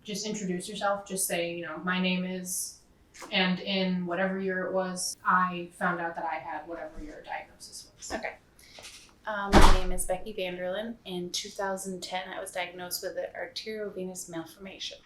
just introduce yourself. Just say, my name is, and in whatever year it was, I found out that I had whatever your diagnosis was. Okay. My name is Becky Vanderlyn. In 2010, I was diagnosed with an arteriovenous malformation.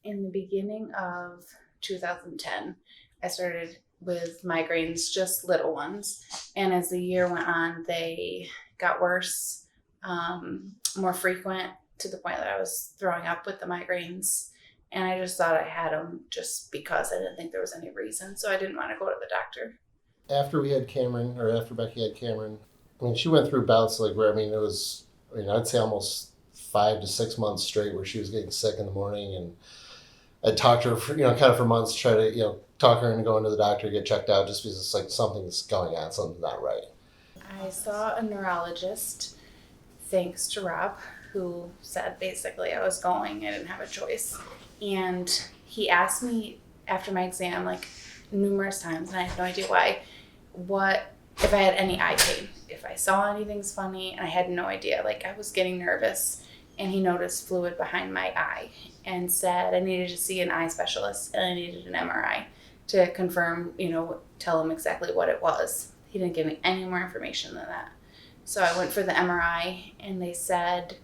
In the beginning of 2010, I started with migraines, just little ones. And as the year went on, they got worse, more frequent, to the point that I was throwing up with the migraines. And I just thought I had them just because I didn't think there was any reason. So I didn't want to go to the doctor. After we had Cameron, or after Becky had Cameron, she went through bouts like where, I'd say almost 5 to 6 months straight where she was getting sick in the morning, and I'd talked to her for, kind of for months, try to, talk her into going to the doctor, get checked out, just because it's like something's going on, something's not right. I saw a neurologist, thanks to Rob, who said basically I was going, I didn't have a choice. And he asked me after my exam, like numerous times, and I had no idea why, what if I had any eye pain, if I saw anything's funny, and I had no idea. Like, I was getting nervous, and he noticed fluid behind my eye and said I needed to see an eye specialist and I needed an MRI to confirm, tell him exactly what it was. He didn't give me any more information than that. So I went for the MRI, and they said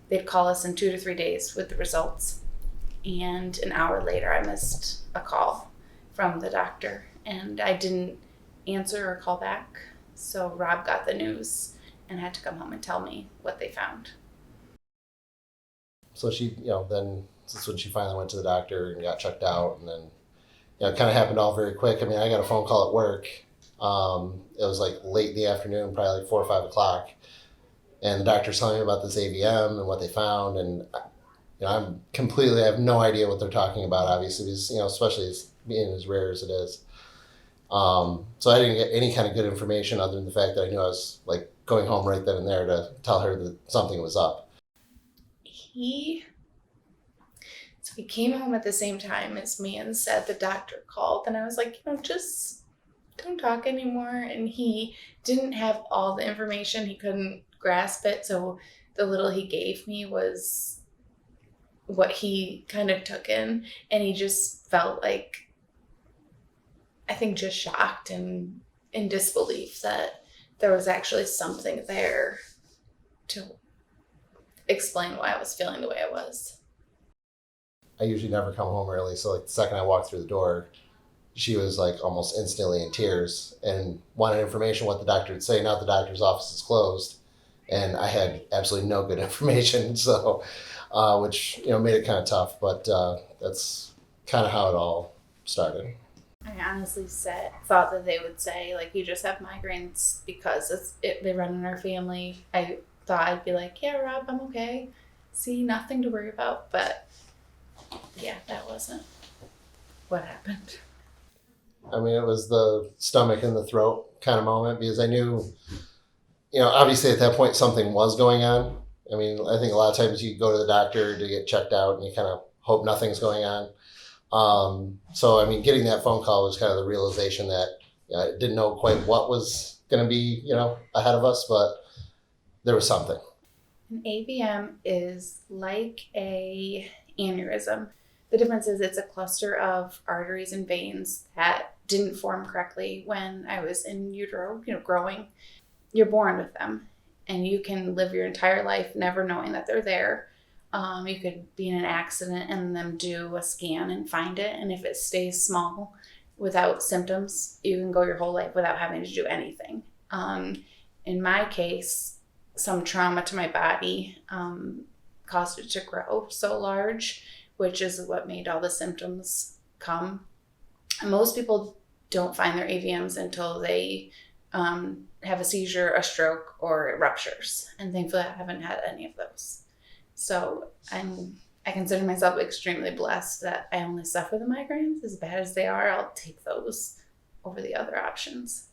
they'd call us in 2 to 3 days with the results. And an hour later, I missed a call from the doctor, and I didn't answer or call back. So Rob got the news and had to come home and tell me what they found. So she, then that's when she finally went to the doctor and got checked out, and then, it kind of happened all very quick. I got a phone call at work. It was like late in the afternoon, probably like 4 or 5 o'clock, and the doctor's telling me about this AVM and what they found, and I have no idea what they're talking about, obviously, because, especially being as rare as it is. So I didn't get any kind of good information other than the fact that I knew I was like going home right then and there to tell her that something was up. He came home at the same time as me and said the doctor called, and I was like, just don't talk anymore. And he didn't have all the information. He couldn't grasp it. So the little he gave me was what he kind of took in, and he just felt like, I think, just shocked and in disbelief that there was actually something there to explain why I was feeling the way I was. I usually never come home early, so like the second I walked through the door, she was like almost instantly in tears and wanted information what the doctor would say. Now the doctor's office is closed, and I had absolutely no good information, so which made it kind of tough. But that's kind of how it all started. I honestly thought that they would say, like, you just have migraines because they run in our family. I thought I'd be like, yeah, Rob, I'm okay. See, nothing to worry about. But yeah, that wasn't what happened. It was the stomach and the throat kind of moment, because I knew, obviously at that point something was going on. I think a lot of times you go to the doctor to get checked out and you kind of hope nothing's going on. So getting that phone call was kind of the realization that I didn't know quite what was going to be, ahead of us, but there was something. An AVM is like a aneurysm. The difference is it's a cluster of arteries and veins that didn't form correctly when I was in utero, growing. You're born with them, and you can live your entire life never knowing that they're there. You could be in an accident and then do a scan and find it. And if it stays small without symptoms, you can go your whole life without having to do anything. In my case, some trauma to my body caused it to grow so large, which is what made all the symptoms come. And most people don't find their AVMs until they have a seizure, a stroke, or it ruptures. And thankfully, I haven't had any of those. So I consider myself extremely blessed that I only suffer the migraines. As bad as they are, I'll take those over the other options.